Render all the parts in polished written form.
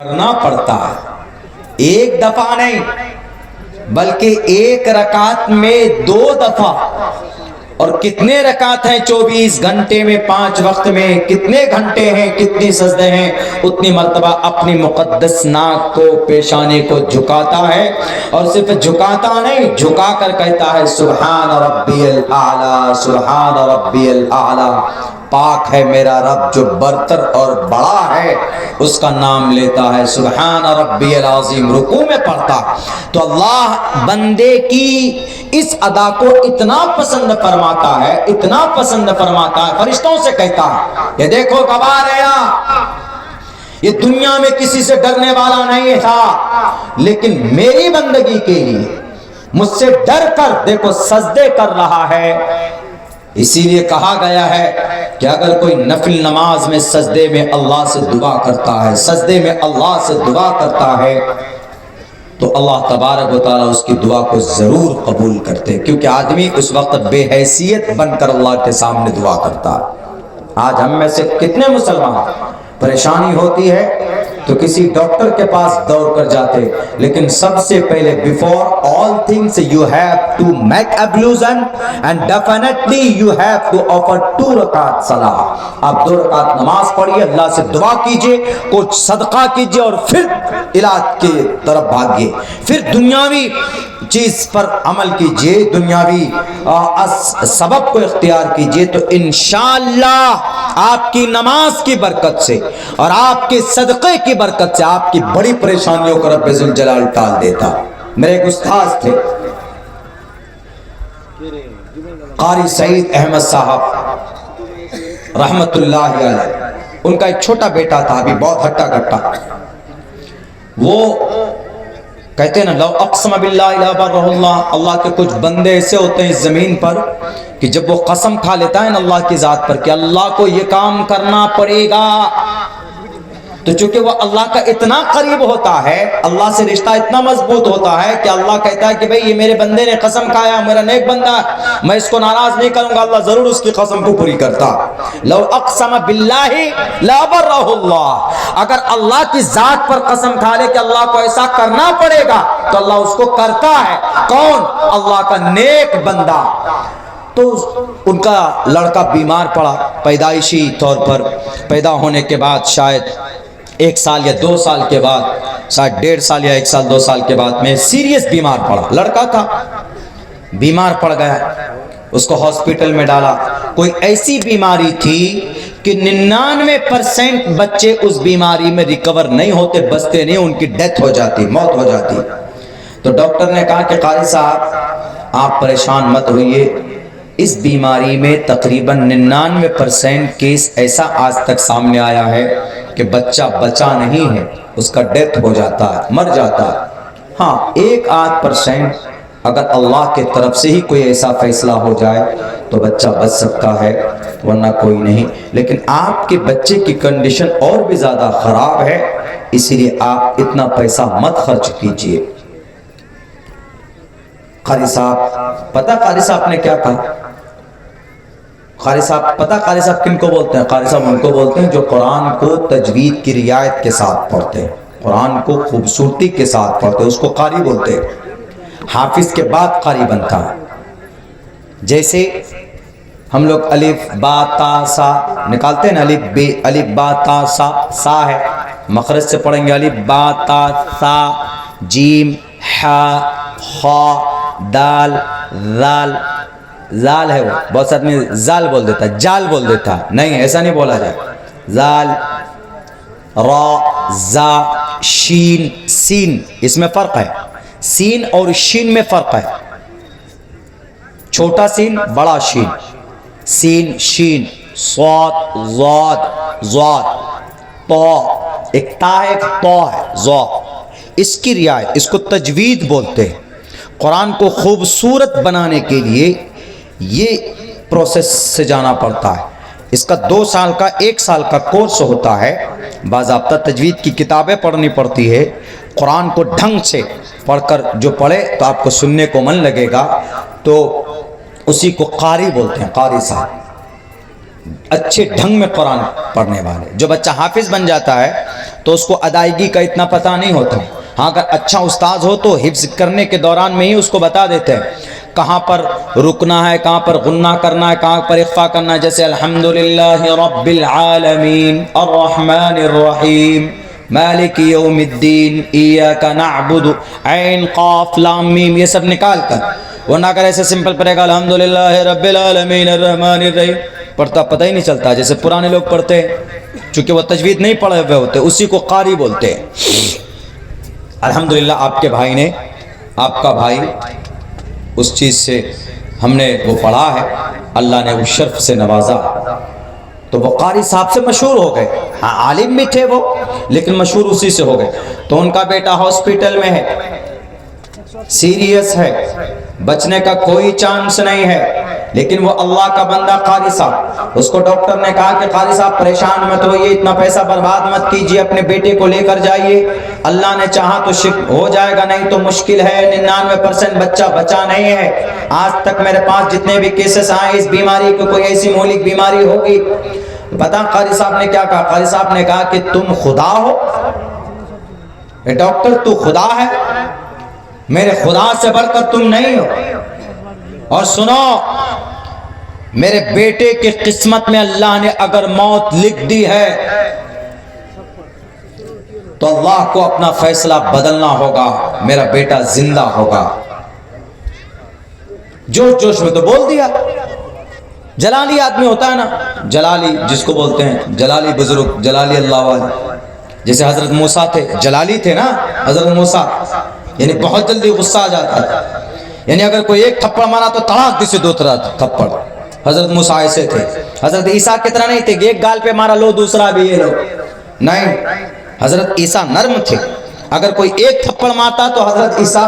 کرنا پڑتا ہے، ایک دفعہ نہیں بلکہ ایک رکعت میں 2 دفعہ۔ اور کتنے رکعت ہیں 24 گھنٹے میں، 5 وقت میں کتنے گھنٹے ہیں، کتنی سجدے ہیں، اتنی مرتبہ اپنی مقدس ناک کو، پیشانی کو جھکاتا ہے، اور صرف جھکاتا نہیں، جھکا کر کہتا ہے سبحان ربی الاعلی، سبحان ربی الاعلی، پاک ہے میرا رب جو برتر اور بڑا ہے، اس کا نام لیتا ہے سبحان ربی العظیم، رکوع میں پڑھتا۔ تو اللہ بندے کی اس ادا کو اتنا پسند فرماتا ہے، اتنا پسند فرماتا ہے، فرشتوں سے کہتا ہے یہ دیکھو گوار ہے، یہ دنیا میں کسی سے ڈرنے والا نہیں تھا، لیکن میری بندگی کے لیے مجھ سے ڈر کر دیکھو سجدے کر رہا ہے۔ اسی لیے کہا گیا ہے کہ اگر کوئی نفل نماز میں سجدے میں اللہ سے دعا کرتا ہے، سجدے میں اللہ سے دعا کرتا ہے، تو اللہ تبارک و تعالیٰ اس کی دعا کو ضرور قبول کرتے، کیونکہ آدمی اس وقت بے حیثیت بن کر اللہ کے سامنے دعا کرتا ہے۔ آج ہم میں سے کتنے مسلمان پریشانی ہوتی ہے تو کسی ڈاکٹر کے پاس دوڑ کر جاتے، لیکن سب سے پہلے before all things you have to make ablution and definitely you have to offer 2 رکعت صلاۃ۔ آپ 2 رکعت نماز پڑھیے، اللہ سے دعا کیجئے، کچھ صدقہ کیجئے، اور پھر علاج کی طرف بھاگیے، پھر دنیاوی چیز پر عمل کیجئے، دنیاوی سبب کو اختیار کیجئے، تو انشاءاللہ آپ کی نماز کی برکت سے اور آپ کے صدقے کی برکت سے آپ کی بڑی پریشانیوں کو رب ذوالجلال ٹال دیتا۔ میرے ایک استاذ تھے قاری سعید احمد صاحب رحمت اللہ علیہ، ان کا ایک چھوٹا بیٹا تھا، ابھی بہت ہٹا کٹا، وہ کہتے ہیں نا لو اقسم باللہ لا برہ اللہ، اللہ کے کچھ بندے ایسے ہوتے ہیں اس زمین پر کہ جب وہ قسم کھا لیتا ہے نا اللہ کی ذات پر کہ اللہ کو یہ کام کرنا پڑے گا، تو چونکہ وہ اللہ کا اتنا قریب ہوتا ہے، اللہ سے رشتہ اتنا مضبوط ہوتا ہے کہ اللہ کہتا ہے کہ بھئی یہ میرے بندے نے قسم کھایا، میرا نیک بندہ ہے، میں اس کو ناراض نہیں کروں گا، اللہ ضرور اس کی قسم کو پوری کرتا۔ لو اقسم باللہ لا برہ اللہ، اگر اللہ کی ذات پر قسم کھا لے کہ اللہ کو ایسا کرنا پڑے گا تو اللہ اس کو کرتا ہے۔ کون؟ اللہ کا نیک بندہ۔ تو ان کا لڑکا بیمار پڑا، پیدائشی طور پر پیدا ہونے کے بعد شاید 1 سال یا 2 سال کے بعد، شاید 1.5 سال یا 1 سال 2 سال کے بعد میں سیریس بیمار پڑا، لڑکا تھا بیمار پڑ گیا، اس کو ہاسپٹل میں ڈالا۔ کوئی ایسی بیماری تھی کہ 99% بچے اس بیماری میں ریکور نہیں ہوتے، بچتے نہیں، ان کی ڈیتھ ہو جاتی، موت ہو جاتی۔ تو ڈاکٹر نے کہا کہ قاری صاحب آپ پریشان مت ہوئیے، اس بیماری میں تقریباً 99% کیس ایسا آج تک سامنے آیا ہے کہ بچہ بچا نہیں ہے، اس کا ڈیتھ ہو جاتا ہے، مر جاتا ہے۔ ہاں 1-8% اگر اللہ کے طرف سے ہی کوئی ایسا فیصلہ ہو جائے تو بچہ بچ سکتا ہے، ورنہ کوئی نہیں۔ لیکن آپ کے بچے کی کنڈیشن اور بھی زیادہ خراب ہے، اسی لیے آپ اتنا پیسہ مت خرچ کیجئے۔ قاری صاحب پتہ قاری صاحب نے کیا کہا؟ قاری صاحب پتہ قاری صاحب کن کو بولتے ہیں؟ قاری صاحب ان کو بولتے ہیں جو قرآن کو تجوید کی رعایت کے ساتھ پڑھتے ہیں، قرآن کو خوبصورتی کے ساتھ پڑھتے ہیں، اس کو قاری بولتے ہیں۔ حافظ کے بعد قاری بنتا ہے۔ جیسے ہم لوگ الف با تا سا نکالتے ہیں نا، الف با تا سا، سا ہے، مخرج سے پڑھیں گے الف با تا سا، جیم ہا خا دال ذال، زال ہے، وہ بہت سے آدمی زال بول دیتا ہے، جال بول دیتا ہے، نہیں ایسا نہیں بولا جائے، زال را زا شین سین، اس میں فرق ہے، سین اور شین میں فرق ہے، چھوٹا سین بڑا شین، سین شین، صاد ضاد ضاد، طا ایک تا ہے ایک طا ہے، ضا، اس کی رعایت، اس کو تجوید بولتے ہیں۔ قرآن کو خوبصورت بنانے کے لیے یہ پروسیس سے جانا پڑتا ہے، اس کا 2 سال کا 1 سال کا کورس ہوتا ہے، باضابطہ تجوید کی کتابیں پڑھنی پڑتی ہے، قرآن کو ڈھنگ سے پڑھ کر جو پڑھے تو آپ کو سننے کو من لگے گا، تو اسی کو قاری بولتے ہیں، قاری صاحب۔ اچھے ڈھنگ میں قرآن پڑھنے والے. جو بچہ حافظ بن جاتا ہے تو اس کو ادائیگی کا اتنا پتہ نہیں ہوتا. ہاں اگر اچھا استاذ ہو تو حفظ کرنے کے دوران میں ہی اس کو بتا دیتے ہیں کہاں پر رکنا ہے, کہاں پر غنہ کرنا ہے, کہاں پر اخفا کرنا ہے. جیسے الحمدللہ رب العالمین الرحمن الرحیم مالک یوم الدین ایاک نعبد عین قاف لام میم, یہ سب نکال کر, ورنہ اگر ایسے سمپل پڑھے گا الحمدللہ رب العالمین الرحمن الرحیم, پڑھتا پتہ ہی نہیں چلتا. جیسے پرانے لوگ پڑھتے ہیں, چونکہ وہ تجوید نہیں پڑھے ہوئے ہوتے, اسی کو قاری بولتے ہیں. الحمدللہ آپ کے بھائی نے, آپ کا بھائی اس چیز سے ہم نے وہ پڑھا ہے, اللہ نے اس شرف سے نوازا تو وہ قاری صاحب سے مشہور ہو گئے. ہاں عالم بھی تھے وہ, لیکن مشہور اسی سے ہو گئے. تو ان کا بیٹا ہاسپٹل میں ہے, سیریس ہے, بچنے کا کوئی چانس نہیں ہے, لیکن وہ اللہ کا بندہ قاری صاحب, اس کو ڈاکٹر نے کہا کہ قاری صاحب پریشان مت ہوئیے, اتنا پیسہ برباد مت کیجیے, اپنے بیٹے کو لے کر جائیے, اللہ نے چاہا تو شفا ہو جائے گا, نہیں تو مشکل ہے, 99% بچہ بچا نہیں ہے. آج تک میرے پاس جتنے بھی کیسز آئے اس بیماری کو, کوئی ایسی مہلک بیماری ہوگی. پتہ قاری صاحب نے کیا کہا؟ قاری صاحب نے کہا کہ تم خدا ہو, اے ڈاکٹر تو خدا ہے, میرے خدا سے بڑھ کر تم نہیں ہو. اور سنو, میرے بیٹے کی قسمت میں اللہ نے اگر موت لکھ دی ہے تو اللہ کو اپنا فیصلہ بدلنا ہوگا, میرا بیٹا زندہ ہوگا. جوش جوش میں تو بول دیا. جلالی آدمی ہوتا ہے نا, جلالی جس کو بولتے ہیں, جلالی بزرگ, جلالی اللہ والے. جیسے حضرت موسیٰ تھے, جلالی تھے نا حضرت موسیٰ, یعنی بہت جلدی غصہ آ جاتا تھا. یعنی اگر کوئی ایک تھپڑ مارا تو تڑاک سے دو تھپڑ. حضرت موسیٰ ایسے تھے. حضرت عیسیٰ کی طرح نہیں تھے کہ ایک گال پہ مارا لو دوسرا بھی یہ لو, نہیں. حضرت عیسیٰ نرم تھے, اگر کوئی ایک تھپڑ مارتا تو حضرت عیسیٰ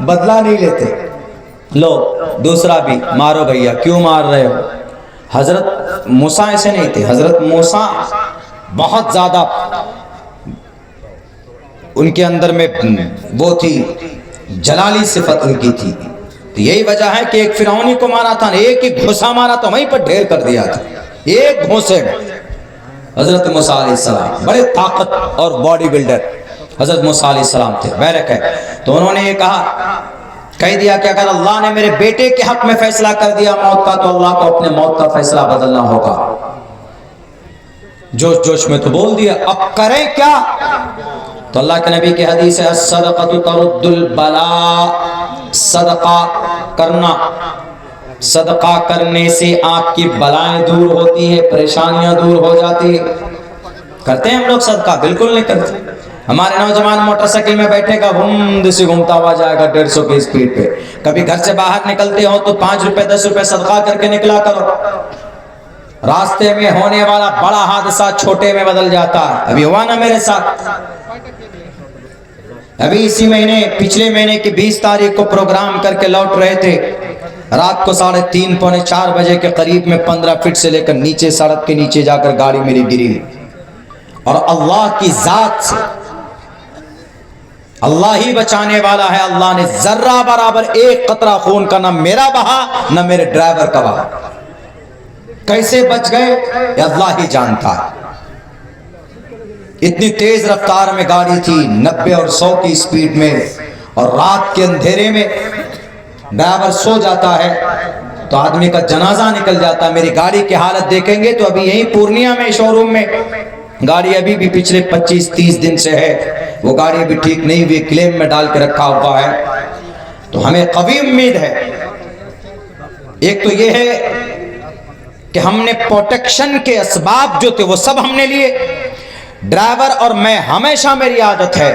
بدلہ نہیں لیتے, لو دوسرا بھی مارو بھیا, کیوں مار رہے ہو. حضرت موسیٰ ایسے نہیں تھے. حضرت موسیٰ بہت زیادہ ان کے اندر میں وہ تھی, جلالی صفت ان کی تھی. تو یہی وجہ ہے کہ ایک فرعونی کو مارا تھا, ایک ایک گھسا مارا تو وہیں پر ڈھیر کر دیا تھا, ایک گھوسے میں. حضرت موسیٰ علیہ السلام بڑے طاقت اور باڈی بلڈر حضرت موسیٰ علیہ السلام تھے, بیرک ہے. تو انہوں نے یہ کہہ دیا کہ اگر اللہ نے میرے بیٹے کے حق میں فیصلہ کر دیا موت کا, تو اللہ کو اپنے موت کا فیصلہ بدلنا ہوگا. جوش جوش میں تو بول دیا, اب کریں کیا؟ تو اللہ کے نبی کی حدیث ہے الصدقۃ ترد البلاء, صدقہ کرنا, صدقہ کرنے سے آپ کی بلائیں دور ہوتی ہے, پریشانیاں دور ہو جاتی ہے. کرتے ہیں ہم لوگ صدقہ؟ بالکل نہیں کرتے. ہمارے نوجوان موٹر سائیکل میں بیٹھے گا, بھوم سے گھومتا ہوا جائے گا 150 کی اسپیڈ پہ. کبھی گھر سے باہر نکلتے ہو تو 5 روپے 10 روپے صدقہ کر کے نکلا کرو. راستے میں ہونے والا بڑا حادثہ چھوٹے میں بدل جاتا ہے. ابھی ہوا نا میرے ساتھ, ابھی اسی مہینے, پچھلے مہینے کی 20 تاریخ کو پروگرام کر کے لوٹ رہے تھے, رات کو 3:30 پونے 4 بجے کے قریب میں 15 فٹ سے لے کر نیچے, سڑک کے نیچے جا کر گاڑی میری گری. اور اللہ کی ذات سے, اللہ ہی بچانے والا ہے, اللہ نے ذرہ برابر ایک قطرہ خون کا نہ میرا بہا نہ میرے ڈرائیور کا بہا. کیسے بچ گئے یہ اللہ ہی جانتا ہے. اتنی تیز رفتار میں گاڑی تھی, 90 اور 100 کی اسپیڈ میں, اور رات کے اندھیرے میں ڈرائیور سو جاتا ہے تو آدمی کا جنازہ نکل جاتا ہے. میری گاڑی کی حالت دیکھیں گے تو ابھی یہیں پورنیہ میں شو روم میں گاڑی ابھی بھی پچھلے 25-30 دن سے ہے, وہ گاڑی ابھی ٹھیک نہیں ہوئی, کلیم میں ڈال کے رکھا ہوا ہے. تو ہمیں قوی امید ہے. ایک تو یہ ہے کہ ہم نے پروٹیکشن کے اسباب جو تھے وہ سب ہم نے لیے. ڈرائیور اور میں, ہمیشہ میری عادت ہے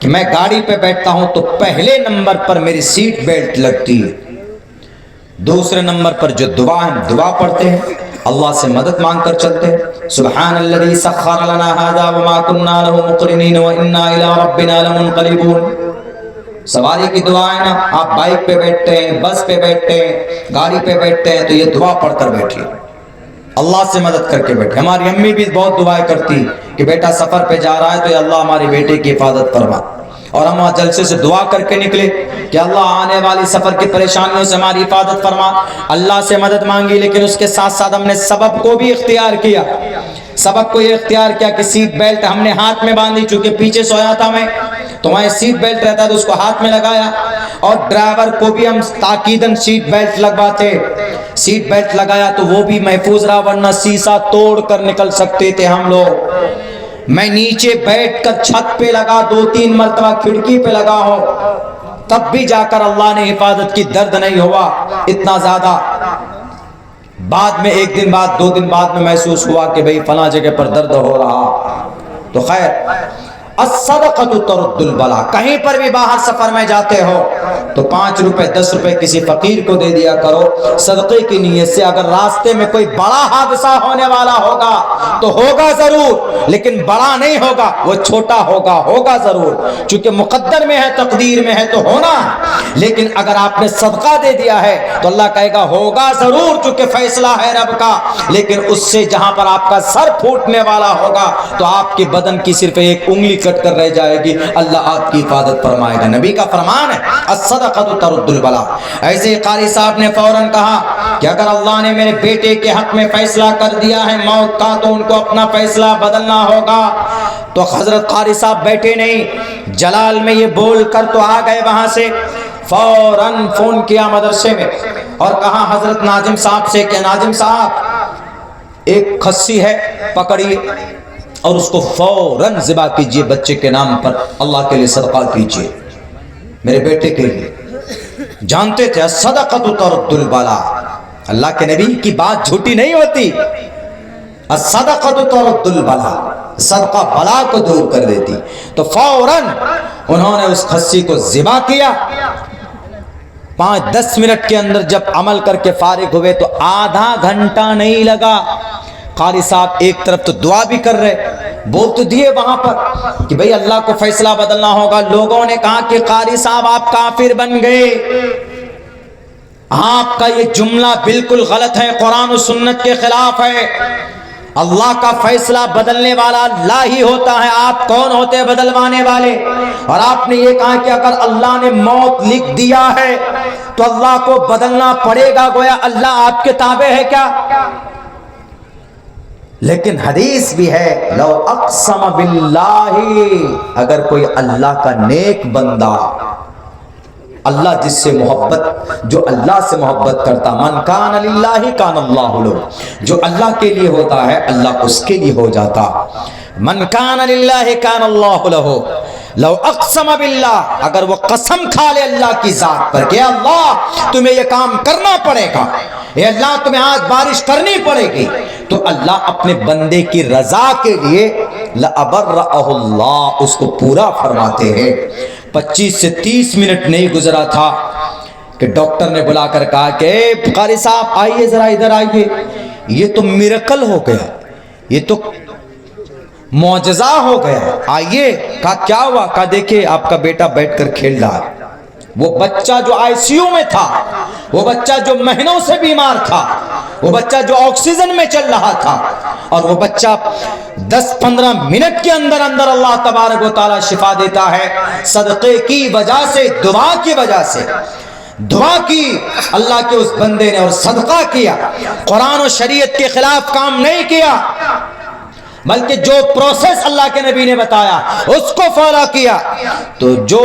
کہ میں گاڑی پہ بیٹھتا ہوں تو پہلے نمبر پر میری سیٹ بیلٹ لگتی ہے, دوسرے نمبر پر جو دعا ہے دعا پڑھتے ہیں, اللہ سے مدد مانگ کر چلتے ہیں. سبحان الذی سخر لنا ھذا وما كنا له مقرنین وانا الی ربنا لمنقلبون. سواری کی دعا ہے نا, آپ بائک پہ بیٹھتے ہیں, بس پہ بیٹھتے ہیں, گاڑی پہ بیٹھتے ہیں, تو یہ دعا پڑھ کر بیٹھیے, اللہ سے مدد کر کے بیٹھے. ہماری امی بھی بہت دعائیں کرتی کہ بیٹا سفر پہ جا رہا ہے تو اللہ ہماری بیٹے کی حفاظت فرما. اور ہم وہاں جلسے سے دعا کر کے نکلے کہ اللہ آنے والی سفر کی پریشانیوں سے ہماری حفاظت فرما، اللہ سے مدد مانگی، لیکن اس کے ساتھ ساتھ ہم نے سبب کو بھی اختیار کیا۔ سبب کو یہ اختیار کیا کہ سیٹ بیلٹ ہم نے ہاتھ میں باندھی، چونکہ پیچھے سویا تھا میں تو وہاں سیٹ بیلٹ رہتا تو اس کو ہاتھ میں لگایا، اور ڈرائیور کو بھی ہم تاکیداً سیٹ بیلٹ لگواتے، سیٹ بیلٹ لگایا تو وہ بھی محفوظ رہا، ورنہ شیشہ توڑ کر نکل سکتے تھے ہم لوگ۔ میں نیچے بیٹھ کر چھت پہ لگا، 2-3 مرتبہ کھڑکی پہ لگا ہوں، تب بھی جا کر اللہ نے حفاظت کی، درد نہیں ہوا اتنا زیادہ۔ بعد میں 1 دن بعد 2 دن بعد میں محسوس ہوا کہ بھئی فلاں جگہ پر درد ہو رہا، تو خیر الصدقۃ ترد البلا، کہیں پر بھی باہر سفر میں جاتے ہو تو 5 روپے 10 روپے کسی فقیر کو دے دیا کرو صدقے کی نیت سے۔ اگر راستے میں کوئی بڑا حادثہ ہونے والا ہوگا تو ہوگا ضرور، لیکن بڑا نہیں ہوگا، وہ چھوٹا ہوگا، ہوگا ضرور، چونکہ مقدر میں ہے، تقدیر میں ہے تو ہونا ہے۔ لیکن اگر آپ نے صدقہ دے دیا ہے تو اللہ کہے گا ہوگا ضرور، چونکہ فیصلہ ہے رب کا، لیکن اس سے جہاں پر آپ کا سر پھوٹنے والا ہوگا تو آپ کے بدن کی صرف ایک انگلی کٹ کر رہ جائے گی، اللہ آپ کی حفاظت فرمائے گا۔ نبی کا فرمان ہے الصدقۃ ترد البلا۔ ایسے قاری صاحب نے فوراً کہا کہ اگر اللہ نے میرے بیٹے کے حق میں فیصلہ کر دیا ہے موت کا تو ان کو اپنا فیصلہ بدلنا ہوگا۔ تو حضرت قاری صاحب بیٹھے نہیں، جلال میں یہ بول کر تو آ گئے وہاں سے، فوراً فون کیا مدرسے میں اور کہا حضرت ناظم صاحب سے کہ ناظم صاحب ایک کھسی ہے پکڑیے اور اس کو فوراً ذبح کیجئے، بچے کے نام پر اللہ کے لیے صدقہ کیجئے، میرے بیٹے کے لیے۔ جانتے تھے الصدقۃ ترد البلا، اللہ کے نبی کی بات جھوٹی نہیں ہوتی، الصدقۃ ترد البلا، صدقہ بلا کو دور کر دیتی۔ تو فوراً انہوں نے اس کھسی کو ذبح کیا۔ 5-10 منٹ کے اندر جب عمل کر کے فارغ ہوئے تو آدھا گھنٹہ نہیں لگا۔ قاری صاحب ایک طرف تو دعا بھی کر رہے، بول تو دیے وہاں پر کہ بھئی اللہ کو فیصلہ بدلنا ہوگا۔ لوگوں نے کہا کہ قاری صاحب آپ کافر بن گئے، آپ کا یہ جملہ بالکل غلط ہے، قرآن و سنت کے خلاف ہے، اللہ کا فیصلہ بدلنے والا اللہ ہی ہوتا ہے، آپ کون ہوتے ہیں بدلوانے والے؟ اور آپ نے یہ کہا کہ اگر اللہ نے موت لکھ دیا ہے تو اللہ کو بدلنا پڑے گا، گویا اللہ آپ کے تابع ہے کیا؟ لیکن حدیث بھی ہے لو اقسم باللہ، اگر کوئی اللہ کا نیک بندہ، اللہ جس سے محبت، جو اللہ سے محبت کرتا، من کان للہ کان اللہ لہ، جو اللہ کے لیے ہوتا ہے اللہ اس کے لیے ہو جاتا، من کان للہ کان اللہ لہ، لو اقسم باللہ، اگر وہ قسم کھا لے اللہ کی ذات پر کہ اللہ تمہیں یہ کام کرنا پڑے گا، اے اللہ تمہیں آج بارش کرنی پڑے گی، تو اللہ اپنے بندے کی رضا کے لیے لَأَبَرَّأَهُ اللَّهُ، اس کو پورا فرماتے ہیں۔ 25 سے 30 منٹ نہیں گزرا تھا کہ ڈاکٹر نے بلا کر کہا کہ اے قاری صاحب آئیے ذرا ادھر آئیے، یہ تو میریکل ہو گیا، یہ تو معجزہ ہو گیا، آئیے۔ کہا کیا ہوا؟ کہا دیکھیں آپ کا بیٹا بیٹھ کر کھیل رہا ہے، وہ بچہ جو آئی سی یو میں تھا، وہ بچہ جو مہینوں سے بیمار تھا، وہ بچہ جو آکسیجن میں چل رہا تھا، اور وہ بچہ 10-15 منٹ کے اندر اندر اللہ تبارک و تعالی شفا دیتا ہے، صدقے کی وجہ سے، دعا کی وجہ سے۔ دعا کی اللہ کے اس بندے نے اور صدقہ کیا، قرآن و شریعت کے خلاف کام نہیں کیا، بلکہ جو پروسیس اللہ کے نبی نے بتایا اس کو فالو کیا۔ تو جو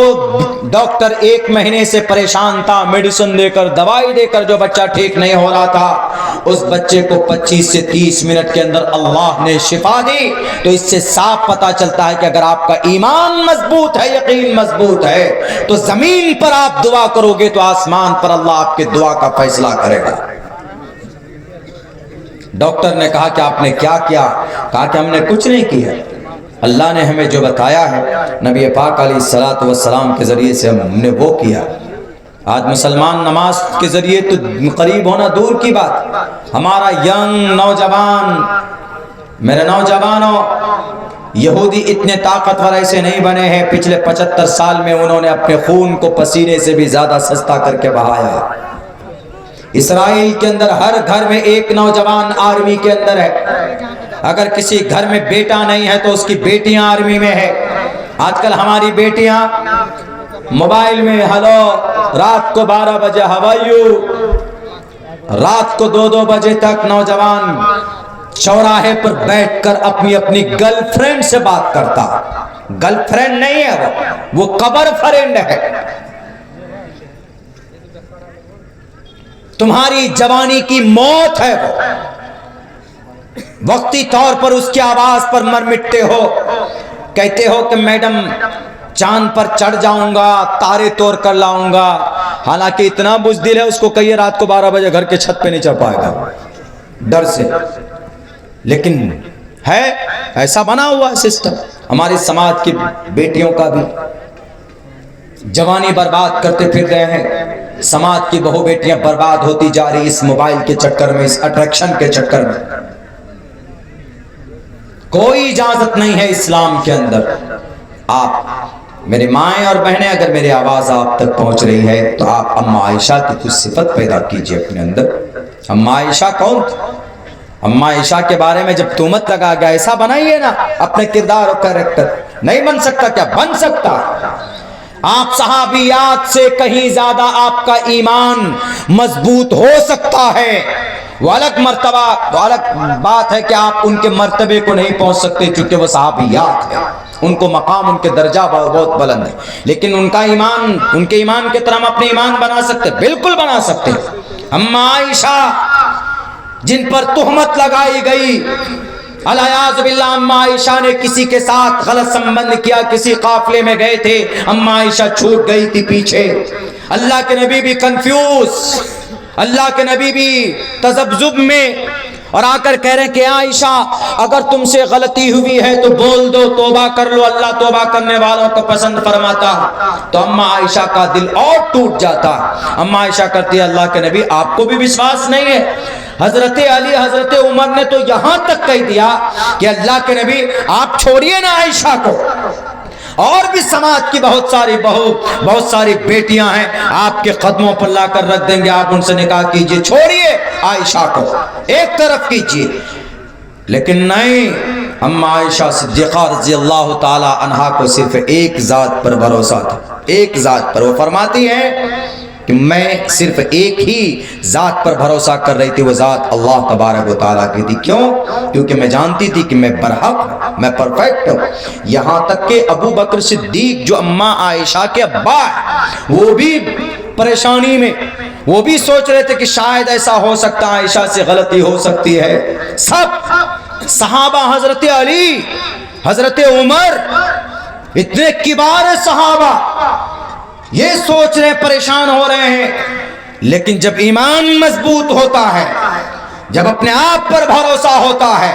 ڈاکٹر 1 مہینے سے پریشان تھا، میڈیسن دے کر، دوائی دے کر جو بچہ ٹھیک نہیں ہو رہا تھا، اس بچے کو 25 سے 30 منٹ کے اندر اللہ نے شفا دی۔ تو اس سے صاف پتا چلتا ہے کہ اگر آپ کا ایمان مضبوط ہے، یقین مضبوط ہے، تو زمین پر آپ دعا کرو گے تو آسمان پر اللہ آپ کے دعا کا فیصلہ کرے گا۔ ڈاکٹر نے کہا کہ آپ نے کیا کیا؟ کہا کہ ہم نے کچھ نہیں کیا، اللہ نے ہمیں جو بتایا ہے نبی پاک علیہ الصلوۃ والسلام کے ذریعے سے ہم نے وہ کیا۔ آج مسلمان نماز کے ذریعے تو قریب ہونا دور کی بات، ہمارا ینگ نوجوان، میرے نوجوانوں، یہودی اتنے طاقتور ایسے نہیں بنے ہیں، پچھلے 75 سال میں انہوں نے اپنے خون کو پسینے سے بھی زیادہ سستا کر کے بہایا۔ اسرائیل کے اندر ہر گھر میں ایک نوجوان آرمی کے اندر ہے، اگر کسی گھر میں بیٹا نہیں ہے تو اس کی بیٹیاں آرمی میں ہے، آج کل ہماری بیٹیاں موبائل میں ہلو، رات کو 12 بجے ہاؤ آر یو، رات کو 2 بجے تک نوجوان چوراہے پر بیٹھ کر اپنی گرل فرینڈ سے بات کرتا. گرل فرینڈ نہیں ہے وہ قبر فرینڈ ہے. تمہاری جوانی کی موت ہے وہ. وقتی طور پر اس کی آواز پر مر مٹتے ہو، کہتے ہو کہ میڈم چاند پر چڑھ جاؤں گا، تارے توڑ کر لاؤں گا. حالانکہ اتنا بزدل ہے، اس کو کہیے رات کو 12 بجے گھر کے چھت پہ نہیں چڑھ پائے گا ڈر سے. لیکن ہے ایسا بنا ہوا سسٹم. ہماری سماج کی بیٹیوں کا بھی جوانی برباد کرتے پھر رہے ہیں. سماج کی بہو بیٹیاں برباد ہوتی جا رہی اس موبائل کے چکر میں، اس اٹریکشن کے چکر میں. کوئی اجازت نہیں ہے اسلام کے اندر. آپ میرے مائیں اور بہنیں، اگر میری آواز آپ تک پہنچ رہی ہے تو آپ اماں عائشہ کی کچھ صفت پیدا کیجئے اپنے اندر. اماں عائشہ کون تھی؟ اماں عائشہ کے بارے میں جب تہمت لگا گیا، ایسا بنائیے نا اپنے کردار اور کریکٹر. نہیں بن سکتا کیا؟ بن سکتا. آپ صحابیات سے کہیں زیادہ آپ کا ایمان مضبوط ہو سکتا ہے. وہ الگ مرتبہ، وہ الگ بات ہے کہ آپ ان کے مرتبے کو نہیں پہنچ سکتے چونکہ وہ صحابیات ہیں. ان کو مقام، ان کے درجہ بہت بلند ہے. لیکن ان کا ایمان، ان کے ایمان کی طرح ہم اپنے ایمان بنا سکتے، بالکل بنا سکتے. اماں عائشہ جن پر تہمت لگائی گئی، الیاذ باللہ، اماں عائشہ نے کسی کے ساتھ غلط سمبند کیا، کسی قافلے میں گئے تھے، اماں عائشہ چھوٹ گئی تھی پیچھے. اللہ کے نبی بھی کنفیوز، اللہ کے نبی بھی تذبذب میں، اور آ کر کہہ رہے ہیں کہ عائشہ اگر تم سے غلطی ہوئی ہے تو بول دو، توبہ کر لو، اللہ توبہ کرنے والوں کو پسند فرماتا. تو اماں عائشہ کا دل اور ٹوٹ جاتا. اماں عائشہ کرتی ہے اللہ کے نبی آپ کو بھی وشواس نہیں ہے. حضرت علی، حضرت عمر نے تو یہاں تک کہہ دیا کہ اللہ کے نبی آپ چھوڑیے نا عائشہ کو. اور بھی سماج کی بہت ساری بہو، بہت ساری بیٹیاں ہیں، آپ کے قدموں پر لا کر رکھ دیں گے، آپ ان سے نکاح کیجئے، چھوڑیے عائشہ کو، ایک طرف کیجئے. لیکن نہیں، اماں عائشہ صدیقہ رضی اللہ تعالی عنہا کو صرف ایک ذات پر بھروسہ تھا، ایک ذات پر. وہ فرماتی ہے کہ میں صرف ایک ہی ذات پر بھروسہ کر رہی تھی، وہ ذات اللہ تبارک و تعالیٰ کی تھی. کیوں؟ کیونکہ میں جانتی تھی کہ میں برحق ہوں، میں پرفیکٹ ہوں. یہاں تک کہ ابو بکر صدیق جو اماں عائشہ کے ابا ہیں، وہ بھی پریشانی میں، وہ بھی سوچ رہے تھے کہ شاید ایسا ہو سکتا ہے، عائشہ سے غلطی ہو سکتی ہے. سب صحابہ، حضرت علی، حضرت عمر، اتنے کبار صحابہ یہ سوچ رہے، پریشان ہو رہے ہیں. لیکن جب ایمان مضبوط ہوتا ہے، جب اپنے آپ پر بھروسہ ہوتا ہے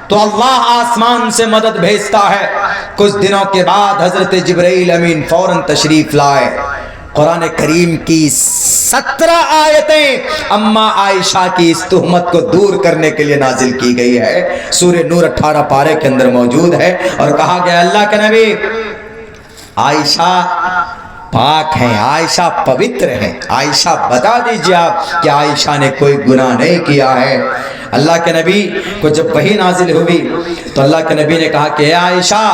تو اللہ آسمان سے مدد بھیجتا ہے. کچھ دنوں کے بعد حضرت جبرائیل امین فوراً تشریف لائے. قرآن کریم کی 17 آیتیں اماں عائشہ کی اس تہمت کو دور کرنے کے لیے نازل کی گئی ہے. سورہ نور 18 پارے کے اندر موجود ہے، اور کہا گیا اللہ کے نبی عائشہ پاک ہیں، عائشہ پوتر ہیں. عائشہ بتا دیجئے آپ کہ عائشہ نے کوئی گناہ نہیں کیا ہے. اللہ کے نبی کو جب وحی نازل ہوئی تو اللہ کے نبی نے کہا کہ اے عائشہ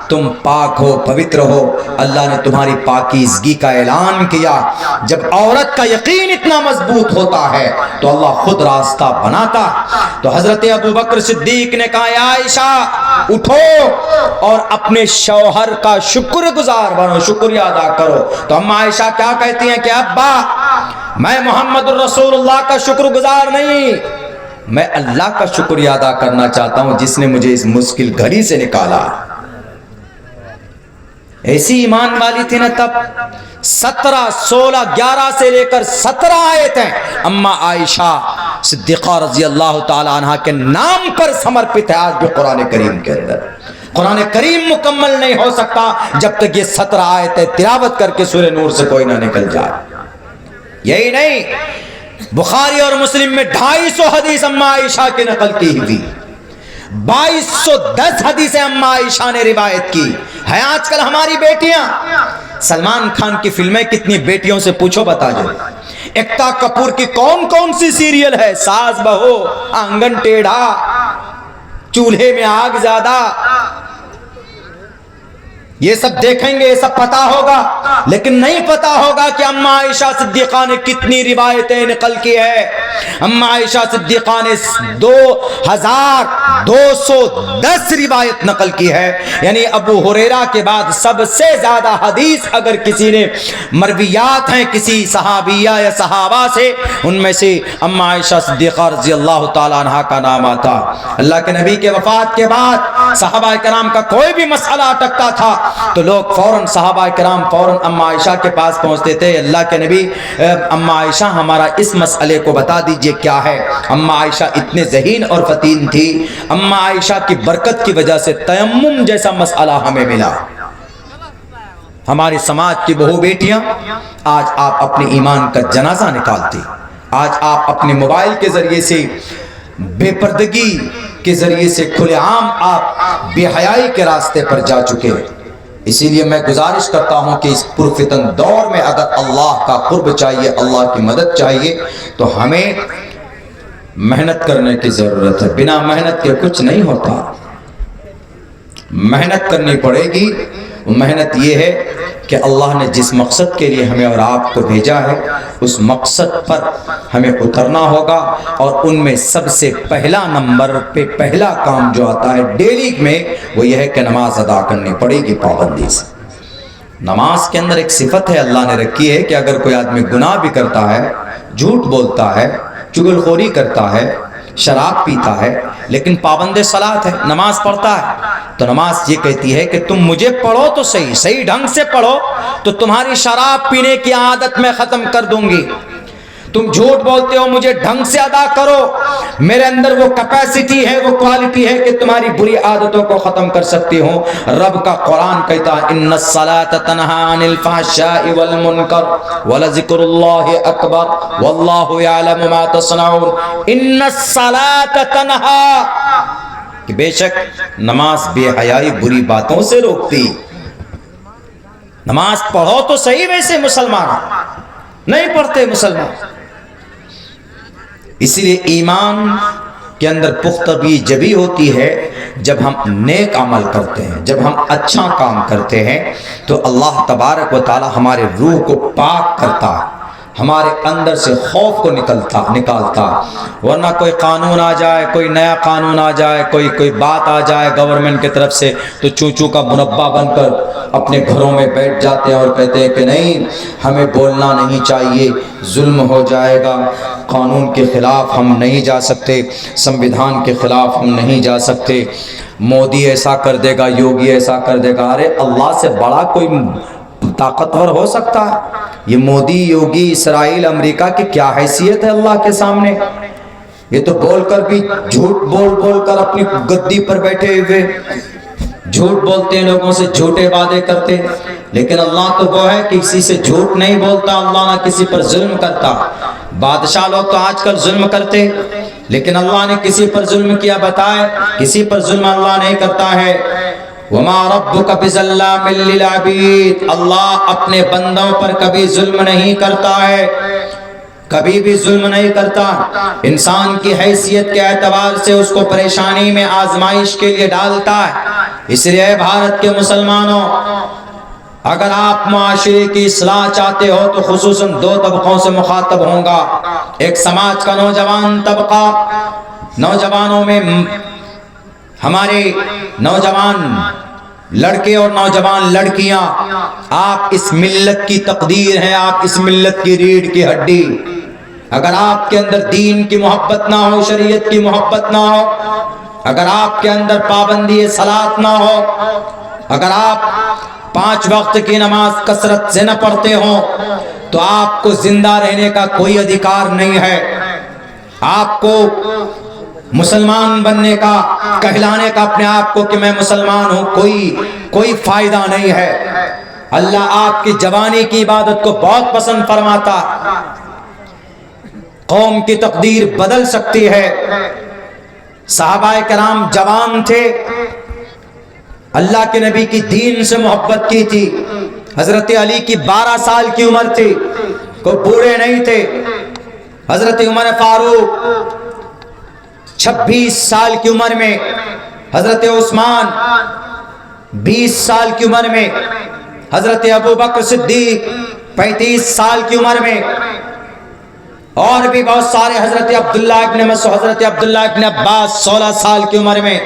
تم پاک ہو، پوتر ہو، اللہ نے تمہاری پاکیزگی کا اعلان کیا. جب عورت کا یقین اتنا مضبوط ہوتا ہے تو اللہ خود راستہ بناتا. تو حضرت ابو بکر صدیق نے کہا اے عائشہ اٹھو اور اپنے شوہر کا شکر گزار بنو، شکریہ ادا کرو. تو ہم عائشہ کیا کہتی ہیں کہ ابا میں محمد الرسول اللہ کا شکر گزار نہیں، میں اللہ کا شکریہ ادا کرنا چاہتا ہوں جس نے مجھے اس مشکل گھڑی سے نکالا. ایسی ایمان والی تھی نا تب. 17، 16، 11 سے لے کر 17 آیتیں اماں عائشہ صدیقہ رضی اللہ تعالی عنہ کے نام پر سمرپت ہے. آج بھی قرآن کریم کے اندر قرآن کریم مکمل نہیں ہو سکتا جب تک یہ 17 آیتیں تلاوت کر کے سورہ نور سے کوئی نہ نکل جائے. یہی نہیں، بخاری اور مسلم میں 250 حدیث اماں عائشہ کی نقل کی ہوئی، 2210 حدیثیں اماں عائشہ نے روایت کی ہے. آج کل ہماری بیٹیاں، سلمان خان کی فلمیں کتنی بیٹیوں سے پوچھو بتا جائے. ایکتا کپور کی کون کون سی سیریل ہے؟ ساس بہو، آنگن ٹیڑھا، چولہے میں آگ زیادہ. یہ سب دیکھیں گے، یہ سب پتا ہوگا، لیکن نہیں پتا ہوگا کہ اما عائشہ صدیقہ نے کتنی روایتیں نقل کی ہے۔ اما عائشہ صدیقہ نے 2210 روایت نقل کی ہے، یعنی ابو ہریرہ کے بعد سب سے زیادہ حدیث اگر کسی نے مرویات ہیں کسی صحابیہ یا صحابہ سے، ان میں سے اما عائشہ صدیقہ رضی اللہ تعالی عنہ کا نام آتا۔ اللہ کے نبی کے وفات کے بعد صحابہ کرام کا کوئی بھی مسئلہ اٹکتا تھا تو لوگ فوراً صحابہ کرام فوراً اما عائشہ کے پاس پہنچتے تھے، اللہ کے نبی اما عائشہ ہمارا اس مسئلے کو بتا دیجئے کیا ہے۔ اما عائشہ اتنے ذہین اور فتین تھی، اما عائشہ کی برکت کی وجہ سے تیمم جیسا مسئلہ ہمیں ملا۔ ہماری سماج کی بہو بیٹیاں آج آپ اپنے ایمان کا جنازہ نکالتی، آج آپ اپنے موبائل کے ذریعے سے بے پردگی کے ذریعے سے کھلے عام آپ بے حیائی کے راستے پر جا چکے ہیں۔ اسی لیے میں گزارش کرتا ہوں کہ اس پرفتن دور میں اگر اللہ کا قرب چاہیے، اللہ کی مدد چاہیے، تو ہمیں محنت کرنے کی ضرورت ہے۔ بنا محنت کے کچھ نہیں ہوتا، محنت کرنی پڑے گی۔ محنت یہ ہے کہ اللہ نے جس مقصد کے لیے ہمیں اور آپ کو بھیجا ہے اس مقصد پر ہمیں اترنا ہوگا، اور ان میں سب سے پہلا نمبر پہ پہلا کام جو آتا ہے ڈیلی میں وہ یہ ہے کہ نماز ادا کرنی پڑے گی پابندی سے۔ نماز کے اندر ایک صفت ہے اللہ نے رکھی ہے کہ اگر کوئی آدمی گناہ بھی کرتا ہے، جھوٹ بولتا ہے، چغل خوری کرتا ہے، شراب پیتا ہے، لیکن پابند صلاۃ ہے، نماز پڑھتا ہے، تو نماز یہ کہتی ہے کہ تم مجھے پڑھو تو صحیح ڈھنگ سے پڑھو تو تمہاری شراب پینے کی عادت میں ختم کر دوں گی۔ تم جھوٹ بولتے ہو، مجھے ڈھنگ سے ادا کرو، میرے اندر وہ کیپیسٹی ہے، وہ کوالٹی ہے کہ تمہاری بری عادتوں کو ختم کر سکتی ہوں۔ رب کا قرآن کہتا ہے ان الصلاۃ تنہی عن الفحشاء والمنکر ولذکر اللہ اکبر واللہ یعلم ما تصنعون۔ ان الصلاۃ تنہی، کہ بے شک نماز بے حیائی بری باتوں سے روکتی۔ نماز پڑھو تو صحیح، ویسے مسلمان نہیں پڑھتے مسلمان۔ اسی لیے ایمان کے اندر پختگی جبھی ہوتی ہے جب ہم نیک عمل کرتے ہیں، جب ہم اچھا کام کرتے ہیں تو اللہ تبارک و تعالی ہمارے روح کو پاک کرتا ہے، ہمارے اندر سے خوف کو نکالتا، ورنہ کوئی قانون آ جائے، کوئی نیا قانون آ جائے، کوئی بات آ جائے گورنمنٹ کی طرف سے تو چوچو کا مربع بن کر اپنے گھروں میں بیٹھ جاتے ہیں اور کہتے ہیں کہ نہیں ہمیں بولنا نہیں چاہیے، ظلم ہو جائے گا، قانون کے خلاف ہم نہیں جا سکتے، سنویدھان کے خلاف ہم نہیں جا سکتے، مودی ایسا کر دے گا، یوگی ایسا کر دے گا۔ ارے اللہ سے بڑا کوئی طاقتور ہو سکتا ہے؟ یہ مودی، یوگی، اسرائیل، امریکہ کی کیا حیثیت ہے اللہ کے سامنے؟ یہ تو بول کر بھی جھوٹ بول کر اپنی گدی پر بیٹھے ہوئے جھوٹ بولتے ہیں، لوگوں سے جھوٹے وعدے کرتے، لیکن اللہ تو وہ ہے کہ کسی سے جھوٹ نہیں بولتا، اللہ نہ کسی پر ظلم کرتا۔ بادشاہ لوگ تو آج کل ظلم کرتے، لیکن اللہ نے کسی پر ظلم کیا بتائے؟ کسی پر ظلم اللہ نہیں کرتا ہے۔ وَمَا رَبُّكَ بِظَلَّامٍ لِّلْعَبِيدِ، اللہ اپنے بندوں پر کبھی ظلم نہیں کرتا ہے، کبھی بھی ظلم نہیں کرتا۔ انسان کی حیثیت کے اعتبار سے اس کو پریشانی میں، آزمائش کے لیے ڈالتا ہے۔ اس لیے بھارت کے مسلمانوں، اگر آپ معاشرے کی اصلاح چاہتے ہو تو خصوصاً دو طبقوں سے مخاطب ہوں گا۔ ایک سماج کا نوجوان طبقہ، نوجوانوں میں ہمارے نوجوان لڑکے اور نوجوان لڑکیاں، آپ اس ملت کی تقدیر ہیں، آپ اس ملت کی ریڑھ کی ہڈی۔ اگر آپ کے اندر دین کی محبت نہ ہو، شریعت کی محبت نہ ہو، اگر آپ کے اندر پابندی صلاۃ نہ ہو، اگر آپ 5 وقت کی نماز کثرت سے نہ پڑھتے ہوں تو آپ کو زندہ رہنے کا کوئی ادھیکار نہیں ہے، آپ کو مسلمان بننے کا، کہلانے کا اپنے آپ کو کہ میں مسلمان ہوں کوئی فائدہ نہیں ہے۔ اللہ آپ کی جوانی کی عبادت کو بہت پسند فرماتا۔ قوم کی تقدیر بدل سکتی ہے۔ صحابہ کرام جوان تھے، اللہ کے نبی کی دین سے محبت کی تھی۔ حضرت علی کی 12 سال کی عمر تھی، کوئی بوڑھے نہیں تھے۔ حضرت عمر فاروق 26 سال کی عمر میں، حضرت عثمان 20 سال کی عمر میں حضرت ابو بکر صدیق، 35 سال کی عمر میں، اور بھی بہت سارے، حضرت عبداللہ ابن مسعود، حضرت عبداللہ ابن عباس 16 سال کی عمر میں،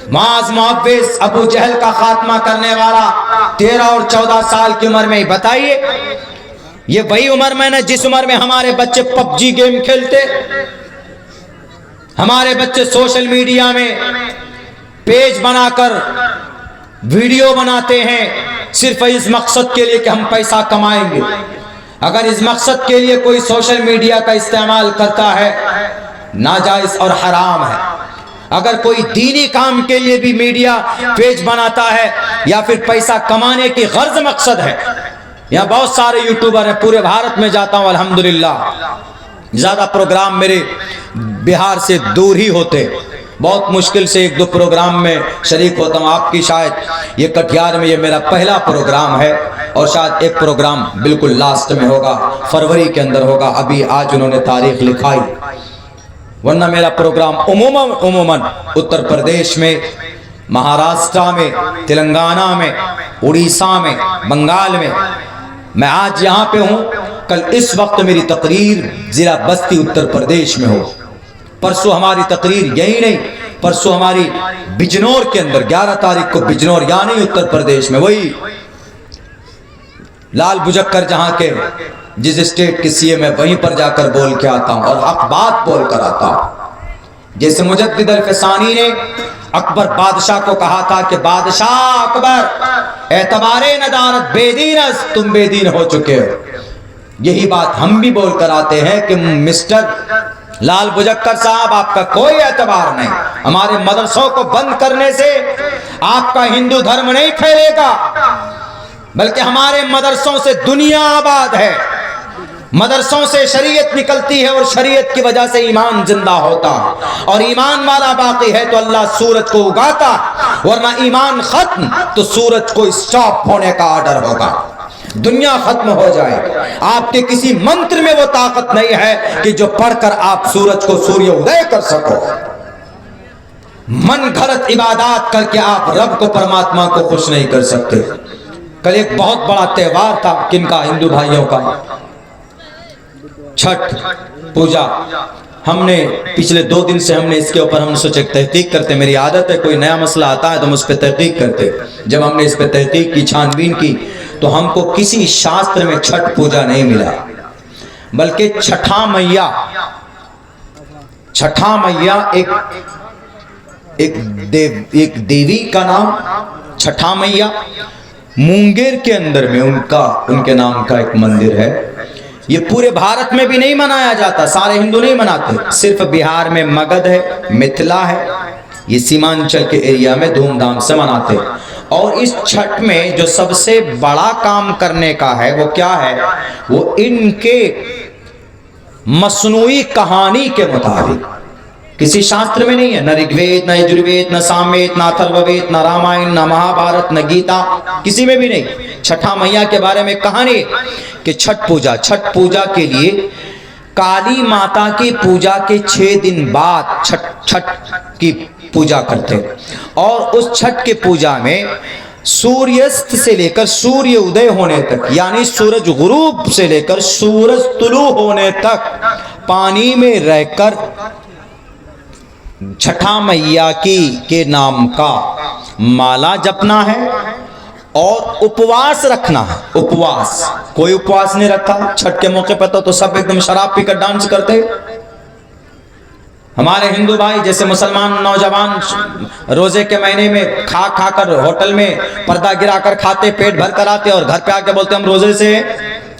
معاذ معوذ ابو جہل کا خاتمہ کرنے والا 13 اور 14 سال کی عمر میں۔ بتائیے یہ وہی عمر میں نا جس عمر میں ہمارے بچے پب جی گیم کھیلتے، ہمارے بچے سوشل میڈیا میں پیج بنا کر ویڈیو بناتے ہیں صرف اس مقصد کے لیے کہ ہم پیسہ کمائیں گے۔ اگر اس مقصد کے لیے کوئی سوشل میڈیا کا استعمال کرتا ہے ناجائز اور حرام ہے۔ اگر کوئی دینی کام کے لیے بھی میڈیا پیج بناتا ہے یا پھر پیسہ کمانے کی غرض مقصد ہے، یہاں بہت سارے یوٹیوبر ہیں، پورے بھارت میں جاتا ہوں الحمدللہ، زیادہ پروگرام میرے بہار سے دور ہی ہوتے، بہت مشکل سے 1-2 پروگرام میں شریک ہوتا ہوں۔ آپ کی شاید یہ کٹیہار میں یہ میرا پہلا پروگرام ہے، اور شاید ایک پروگرام بالکل لاسٹ میں ہوگا، فروری کے اندر ہوگا، ابھی آج انہوں نے تاریخ لکھائی، ورنہ میرا پروگرام عموماً اتر پردیش میں، مہاراشٹر میں، تلنگانہ میں، اڑیسہ میں، بنگال میں آج یہاں پہ ہوں، کل اس وقت میری تقریر ضلع بستی اتر پردیش میں ہو، پرسوں ہماری تقریر یہی نہیں، پرسوں ہماری بجنور کے اندر 11 تاریخ کو بجنور یعنی اتر پردیش میں، وہی لال بجکر جہاں کے جس اسٹیٹ کی سی ایم ہے وہیں پر جا کر بول کے آتا ہوں اور حق بات بول کر آتا ہوں۔ جیسے مجدد الفسانی نے اکبر بادشاہ کو کہا تھا کہ بادشاہ اکبر اعتبار ندارت بے دین است، تم بے دین ہو چکے ہو، یہی بات ہم بھی بول کر آتے ہیں کہ مسٹر لال بجکر صاحب آپ کا کوئی اعتبار نہیں، ہمارے مدرسوں کو بند کرنے سے آپ کا ہندو دھرم نہیں پھیلے گا، بلکہ ہمارے مدرسوں سے دنیا آباد ہے، مدرسوں سے شریعت نکلتی ہے اور شریعت کی وجہ سے ایمان زندہ ہوتا، اور ایمان والا باقی ہے تو اللہ سورج کو اگاتا، ورنہ ایمان ختم تو سورج کو اسٹاپ ہونے کا آرڈر ہوگا، دنیا ختم ہو جائے۔ آپ کے کسی منتر میں وہ طاقت نہیں ہے کہ جو پڑھ کر آپ سورج کو سوریہ ادے کر سکو، من گھڑت عبادات کر کے آپ رب کو پرماتما کو خوش نہیں کر سکتے۔ کل ایک بہت بڑا تہوار تھا کن کا؟ ہندو بھائیوں کا، چھٹ پوجا۔ ہم نے پچھلے 2 دن سے ہم نے اس کے اوپر ہم سوچے تحقیق کرتے، میری عادت ہے کوئی نیا مسئلہ آتا ہے تو ہم اس پہ تحقیق کرتے۔ جب ہم نے اس پہ تحقیق کی، چھان بین کی، تو ہم کو کسی شاستر میں چھٹ پوجا نہیں ملا، بلکہ چھٹا میاں ایک دیوی کا نام چھٹا میاں، مونگیر کے اندر میں ان کے نام کا ایک مندر ہے۔ یہ پورے بھارت میں بھی نہیں منایا جاتا، سارے ہندو نہیں مناتے، صرف بہار میں مگدھ ہے، متھلا ہے، یہ سیمانچل کے ایریا میں دھوم دھام سے مناتے۔ اور اس چھٹ میں جو سب سے بڑا کام کرنے کا ہے وہ کیا ہے؟ وہ ان کے مصنوعی کہانی کے مطابق، کسی شاستر میں نہیں ہے، نہ رگ وید، نہ یجروید، نہ ساموید، نہ اتھرو وید، نہ رامائن، نہ مہابھارت، نہ گیتا، کسی میں بھی نہیں۔ چھٹا میاں کے بارے میں کہانی کہ چھٹ پوجا کے لیے کالی ماتا کی پوجا کے 6 دن بعد چھٹ کی پوجا کرتے، اور اس چھٹ کے پوجا میں سوریست سے لے کر سوریہ ادے ہونے تک، یعنی سورج غروب سے لے کر سورج طلوع ہونے تک پانی میں رہ کر چھٹا میاں کے نام کا مالا جپنا ہے اور اپواس رکھنا ہے۔ اپواس، کوئی اپواس نہیں رکھا چھٹ کے موقع پر تو سب ایک دم شراب پی کر ڈانس کرتے۔ ہمارے ہندو بھائی جیسے مسلمان نوجوان روزے کے مہینے میں کھا کر ہوٹل میں پردہ گرا کر کھاتے، پیٹ بھر کر آتے اور گھر پہ آ کے بولتے ہم روزے سے ہیں،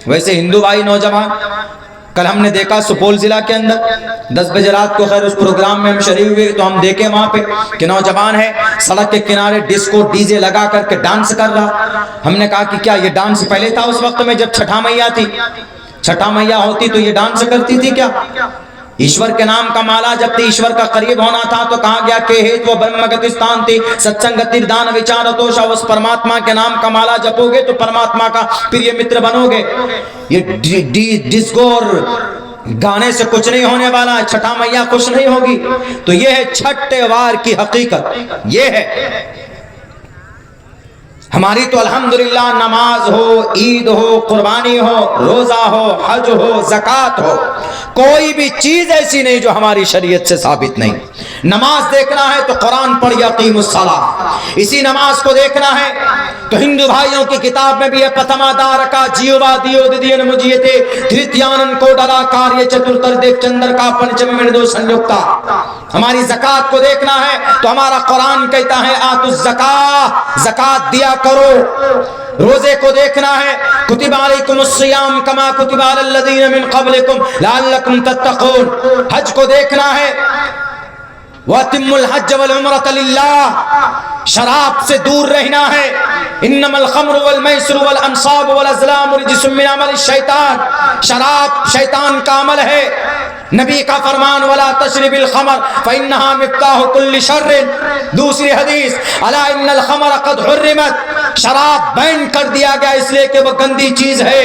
ویسے ہندو بھائی نوجوان، کل ہم نے دیکھا سپول ضلع کے اندر 10 بجے رات کو، خیر اس پروگرام میں ہم شریک ہوئے تو ہم دیکھیں وہاں پہ کہ نوجوان ہے سڑک کے کنارے ڈسکو ڈی جے لگا کر کے ڈانس کر رہا۔ ہم نے کہا کہ کیا یہ ڈانس پہلے تھا اس وقت میں جب چھٹا میاں تھی؟ چھٹا میاں ہوتی تو یہ ڈانس کرتی تھی کیا؟ ایشور کے نام کا مالا جب تھی، ایشور کا قریب ہونا تھا تو کہا گیا کہ ہیت وہ برہمگتستان تھی ستسنگتر دان وچارتوشا، اس پرماتما کے نام کا مالا جپو گے تو پرماتما کا پریہ متر بنو گے۔ یہ ڈسکو اور گانے سے کچھ نہیں ہونے والا ہے، چھٹا میاں خوش نہیں ہوگی۔ تو یہ ہے چھٹ تہوار کی حقیقت، یہ ہے ہماری تو الحمدللہ نماز ہو، عید ہو، قربانی ہو، روزہ ہو، حج ہو، زکوٰۃ ہو، کوئی بھی چیز ایسی نہیں جو ہماری شریعت سے ثابت نہیں۔ نماز دیکھنا ہے تو قرآن پڑھ یقیم الصلاۃ، اسی نماز کو دیکھنا ہے تو ہندو بھائیوں کی کتاب میں بھی ہے پتما دارکا جیوا دیو ددین مجیتے دھرتیانن کو ڈلا کاریہ چترتر دیو چندر کا پنچم مردو سنیکتا۔ ہماری زکوٰۃ کو دیکھنا ہے تو ہمارا قرآن کہتا ہے آتوا الزکاۃ، زکوٰۃ دیا کرو۔ روزے کو دیکھنا ہے کتب علیکم الصیام کما کتب علی الذین من قبلکم لعلکم تتقون۔ حج کو دیکھنا ہے وَأَتِمُّوا الْحَجَّ وَالْعُمْرَةَ لِلَّهِ، شراب سے دور رہنا ہے۔ انما الخمر والمیسر والانصاب والازلام رجس من عمل الشیطان، شراب شیطان کا عمل ہے۔ نبی کا فرمان ولا تشرب الخمر فانها مفتاح كل شر۔ دوسری حدیث الا ان الخمر قد حرمت، شراب بین کر دیا گیا اس لیے کہ وہ گندی چیز ہے۔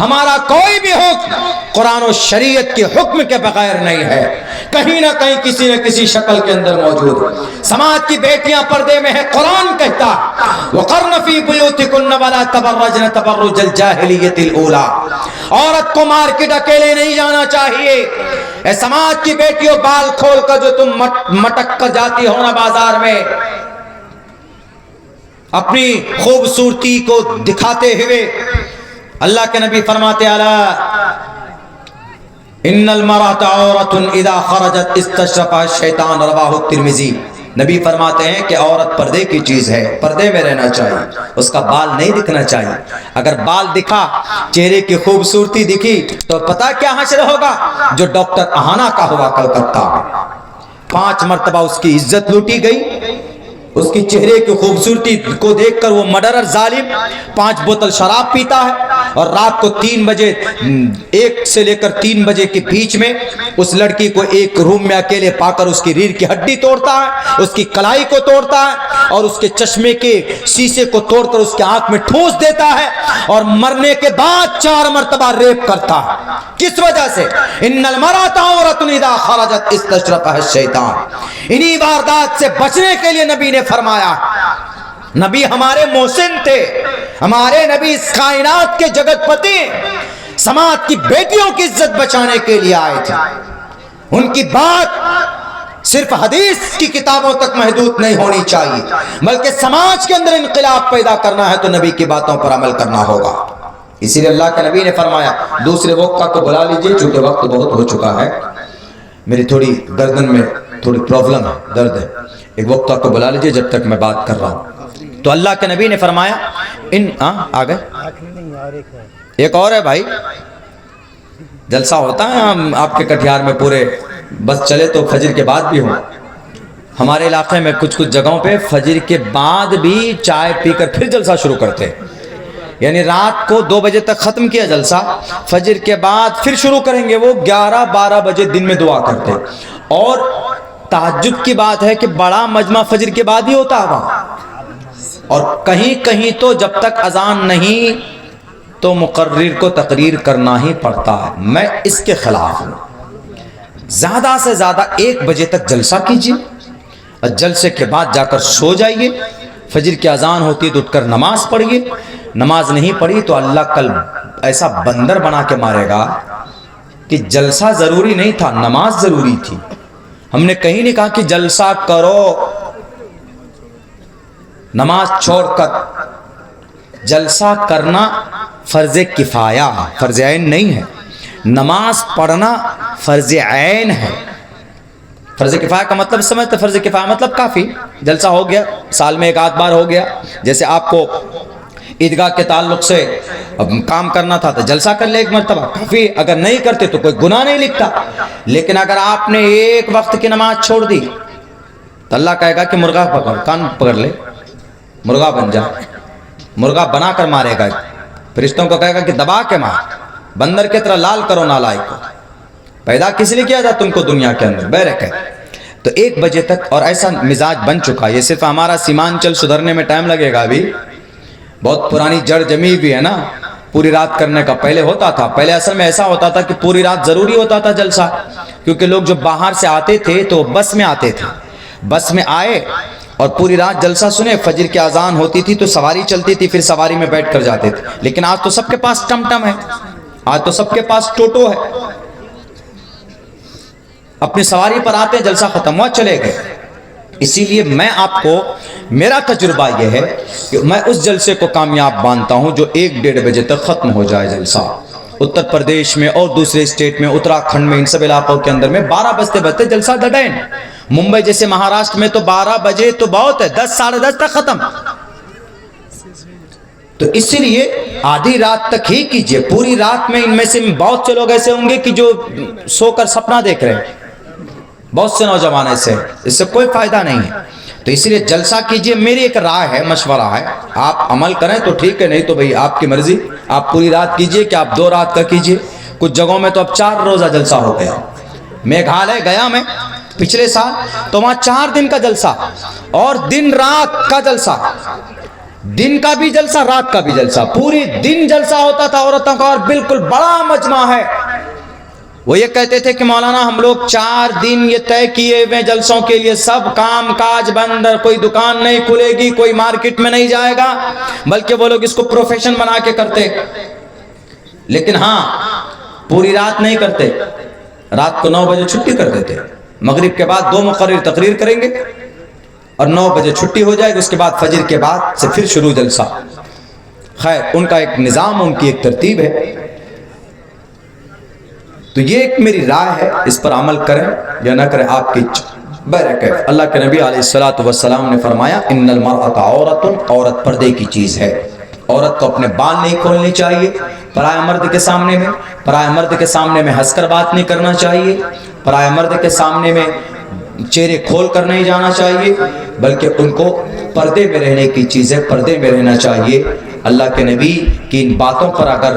ہمارا کوئی بھی حکم قرآن و شریعت کے حکم کے بغیر نہیں ہے، کہیں نہ کہیں کسی نہ کسی شکل کے اندر موجود ہے۔ سماج کی بیٹیاں پردے میں ہے، قرآن کہتا وقرن فی بیوتکن ولا تبرجن تبرج الجاہلیت الاولی، عورت کو مارکیٹ اکیلے نہیں جانا چاہیے۔ اے سماج کی بیٹیوں، بال کھول کر جو تم مٹک کر جاتی ہو نا بازار میں اپنی خوبصورتی کو دکھاتے ہوئے، اللہ کے نبی فرماتے الا ان المرأۃ عورۃ اذا خرجت استشرفها الشیطان، رواہ الترمذی۔ نبی فرماتے ہیں کہ عورت پردے کی چیز ہے، پردے میں رہنا چاہیے، اس کا بال نہیں دکھنا چاہیے۔ اگر بال دکھا، چہرے کی خوبصورتی دکھی تو پتہ کیا حشر ہوگا؟ جو ڈاکٹر اہانا کا ہوا کلکتہ میں، 5 مرتبہ اس کی عزت لوٹی گئی، اس کی چہرے کی خوبصورتی کو دیکھ کر وہ مڈرر ظالم 5 بوتل شراب پیتا ہے، اور رات کو 3 بجے 1 سے لے کر 3 بجے کے بیچ میں اس لڑکی کو ایک روم میں اکیلے پا کر اس کی ریڑھ کی ہڈی توڑتا ہے، اس کی کلائی کو توڑتا ہے، اور اس کے چشمے کے شیشے کو توڑ کر اس کے آنکھ میں ٹھوس دیتا ہے، اور مرنے کے بعد 4 مرتبہ ریپ کرتا ہے۔ کس وجہ سے؟ ان المرأۃ عورۃ اذا خرجت استشرفها الشیطان۔ انہی واردات سے بچنے کے لیے نبی نے فرمایا، نبی ہمارے محسن تھے، ہمارے نبی اس کائنات کے جگت پتی، سماج کی بیٹیوں کی عزت بچانے کے لیے آئے تھے۔ ان کی بات صرف حدیث کی کتابوں تک محدود نہیں ہونی چاہیے، بلکہ سماج کے اندر انقلاب پیدا کرنا ہے تو نبی کی باتوں پر عمل کرنا ہوگا۔ اسی لیے اللہ کے نبی نے فرمایا دوسرے وقت کو بلا لیجئے، چونکہ وقت بہت ہو چکا ہے، میری تھوڑی گردن میں تھوڑی پرابلم ہے، درد ہے، ایک وقت کو بلا لیجئے جب تک میں بات کر رہا ہوں۔ تو اللہ کے نبی نے فرمایا آگے ایک اور ہے بھائی، جلسہ ہوتا ہے ہم آپ کے کٹھیار میں پورے، بس چلے تو فجر کے بعد بھی ہوں۔ ہمارے علاقے میں کچھ جگہوں پہ فجر کے بعد بھی چائے پی کر پھر جلسہ شروع کرتے ہیں، یعنی رات کو 2 بجے تک ختم کیا جلسہ، فجر کے بعد پھر شروع کریں گے، وہ 11-12 بجے دن میں دعا کرتے ہیں۔ اور تہجد کی بات ہے کہ بڑا مجمع فجر کے بعد ہی ہوتا ہے وہاں، اور کہیں کہیں تو جب تک اذان نہیں تو مقرر کو تقریر کرنا ہی پڑتا ہے۔ میں اس کے خلاف ہوں، زیادہ سے زیادہ 1 بجے تک جلسہ کیجیے، اور جلسے کے بعد جا کر سو جائیے، فجر کی اذان ہوتی ہے تو اٹھ کر نماز پڑھیے، نماز نہیں پڑھی تو اللہ کل ایسا بندر بنا کے مارے گا کہ جلسہ ضروری نہیں تھا، نماز ضروری تھی۔ ہم نے کہیں نہیں کہا کہ جلسہ کرو نماز چھوڑ کر، جلسہ کرنا فرض کفایہ، فرض عین نہیں ہے، نماز پڑھنا فرض عین ہے۔ فرض کفایہ کا مطلب سمجھتے؟ فرض کفایہ مطلب کافی، جلسہ ہو گیا، سال میں 1 آدھ بار ہو گیا، جیسے آپ کو عیدگاہ کے تعلق سے کام کرنا تھا تو جلسہ کر لے 1 مرتبہ، کافی۔ اگر نہیں کرتے تو کوئی گناہ نہیں لکھتا، لیکن اگر آپ نے 1 وقت کی نماز چھوڑ دی تو اللہ کہے گا کہ مرغا پکڑ، کان پکڑ لے، مرغا بن جا، مرغا بنا کر مارے گا، فرشتوں کو کہے گا کہ دبا کے مار، بندر کی طرح لال کرو نالائق کو، پیدا کس لیے کیا تھا تم کو دنیا کے اندر، بیرک ہے۔ تو 1 بجے تک، اور ایسا مزاج بن چکا، یہ صرف ہمارا سیمانچل سدھرنے میں ٹائم لگے گا، ابھی بہت پرانی جڑ جمی بھی ہے نا، پوری رات کرنے کا پہلے ہوتا تھا، پہلے اصل میں ایسا ہوتا تھا کہ پوری رات ضروری ہوتا تھا جلسہ، کیونکہ لوگ جو باہر سے آتے تھے تو بس میں آتے تھے، بس میں آئے اور پوری رات جلسہ سنے. فجر کی اذان ہوتی تھی تو سواری چلتی تھی, پھر سواری میں بیٹھ کر جاتے تھے. لیکن آج تو سب کے پاس ٹم ٹم ہے, آج تو سب کے پاس ٹوٹو ہے. اپنی سواری پر آتے, جلسہ ختم ہوا, چلے گئے. اسی لیے میں آپ کو, میرا تجربہ یہ ہے کہ میں اس جلسے کو کامیاب مانتا ہوں جو 1-1:30 بجے تک ختم ہو جائے جلسہ. اتر پردیش میں اور دوسرے اسٹیٹ میں, اتراکھنڈ میں, ان سب علاقوں کے اندر میں 12 بجتے بجتے جلسہ ڈڈین. ممبئی جیسے مہاراشٹر میں تو 12 بجے تو بہت ہے, 10 ساڑھے 10 تک ختم. تو اسی لیے آدھی رات تک ہی کیجئے. پوری رات میں ان میں سے بہت سے لوگ ایسے ہوں گے کہ جو سو کر سپنا دیکھ رہے ہیں, بہت سے نوجوان ایسے ہیں, اس سے کوئی فائدہ نہیں ہے. تو اس لیے جلسہ کیجئے. میری ایک رائے ہے, مشورہ ہے, آپ عمل کریں تو ٹھیک ہے, نہیں تو بھئی آپ کی مرضی. آپ پوری رات کیجئے کہ آپ 2 رات کا کیجئے. کچھ جگہوں میں تو اب 4 روزہ جلسہ ہو گیا. میگھالیہ گیا میں پچھلے سال, تو وہاں 4 دن کا جلسہ اور دن رات کا جلسہ, دن کا بھی جلسہ رات کا بھی جلسہ, پوری دن جلسہ ہوتا تھا عورتوں کا, اور بالکل بڑا مجمع ہے. وہ یہ کہتے تھے کہ مولانا ہم لوگ 4 دن یہ طے کیے ہوئے جلسوں کے لیے, سب کام کاج بند, کوئی دکان نہیں کھلے گی, کوئی مارکیٹ میں نہیں جائے گا, بلکہ وہ لوگ اس کو پروفیشن بنا کے کرتے. لیکن ہاں پوری رات نہیں کرتے, رات کو 9 بجے چھٹی کر دیتے. مغرب کے بعد 2 مقرر تقریر کریں گے اور 9 بجے چھٹی ہو جائے گی. اس کے بعد فجر کے بعد سے پھر شروع جلسہ. خیر, ان کا ایک نظام, ان کی ایک ترتیب ہے. تو یہ ایک میری رائے ہے, اس پر عمل کریں یا نہ کریں آپ کی برکت. اللہ کے نبی علیہ الصلوۃ والسلام نے فرمایا ان المرأۃ عورۃ, عورت پردے کی چیز ہے. عورت کو اپنے بال نہیں کھولنے چاہیے پرائے مرد کے سامنے میں, پرائے مرد کے سامنے میں ہنس کر بات نہیں کرنا چاہیے, پرائے مرد کے سامنے میں چہرے کھول کر نہیں جانا چاہیے, بلکہ ان کو پردے میں رہنے کی چیزیں پردے میں رہنا چاہیے. اللہ کے نبی کی ان باتوں پر اگر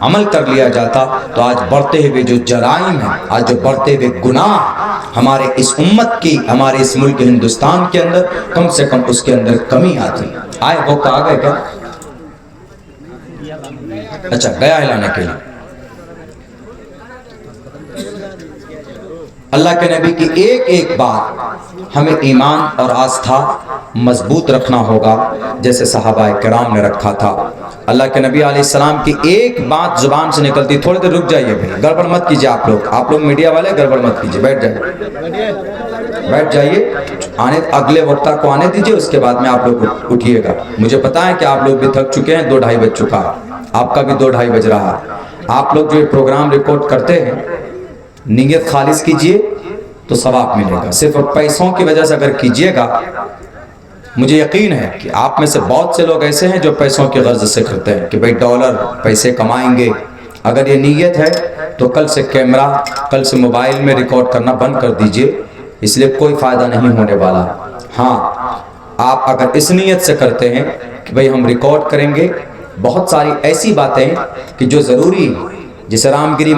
عمل کر لیا جاتا تو آج بڑھتے ہوئے جو جرائم ہیں, آج جو بڑھتے ہوئے گناہ ہمارے اس امت کی, ہمارے اس ملک ہندوستان کے اندر, کم سے کم اس کے اندر کمی آتی. آئے وقت آ گئے کیا؟ اچھا, گیا ہلانے کے لیے. اللہ کے نبی کی ایک ایک بات ہمیں ایمان اور آستھا مضبوط رکھنا ہوگا جیسے صحابہ کرام نے رکھا تھا. اللہ کے نبی علیہ السلام کی ایک بات زبان سے نکلتی. تھوڑی دیر رک جائیے بھائی, گڑبڑ مت کیجیے. آپ لوگ میڈیا والے گڑبڑ مت کیجیے, بیٹھ جائیے. اگلے وقتہ کو آنے دیجیے, اس کے بعد میں آپ لوگ اٹھیے گا. مجھے پتا ہے کہ آپ لوگ بھی تھک چکے ہیں, 2-2:30 بج چکا, آپ کا بھی 2-2:30 بج رہا. آپ لوگ جو یہ پروگرام ریکارڈ کرتے ہیں, نیت خالص کیجئے تو ثواب ملے گا. صرف پیسوں کی وجہ سے اگر کیجئے گا, مجھے یقین ہے کہ آپ میں سے بہت سے لوگ ایسے ہیں جو پیسوں کی غرض سے کرتے ہیں کہ بھئی ڈالر پیسے کمائیں گے. اگر یہ نیت ہے تو کل سے کیمرہ, کل سے موبائل میں ریکارڈ کرنا بند کر دیجئے, اس لیے کوئی فائدہ نہیں ہونے والا. ہاں, آپ اگر اس نیت سے کرتے ہیں کہ بھئی ہم ریکارڈ کریں گے بہت ساری ایسی باتیں کہ جو ضروری, جیسے رام گری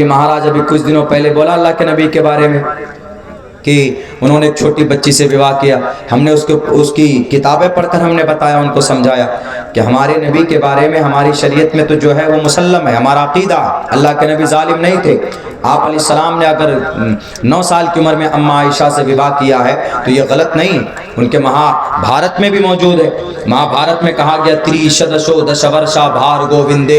مہاراج ابھی کچھ دنوں پہلے بولا اللہ کے نبی کے بارے میں کہ انہوں نے ایک چھوٹی بچی سے وواہ کیا. ہم نے اس کی کتابیں پڑھ کر ہم نے بتایا, ان کو سمجھایا کہ ہمارے نبی کے بارے میں ہماری شریعت میں تو جو ہے وہ مسلم ہے, ہمارا عقیدہ, اللہ کے نبی ظالم نہیں تھے. آپ علیہ السلام نے اگر 9 سال کی عمر میں اماں عائشہ سے وواہ کیا ہے تو یہ غلط نہیں. ان کے مہا بھارت میں بھی موجود ہے. مہا بھارت میں کہا گیا 30 دش ورشا بھار گووندے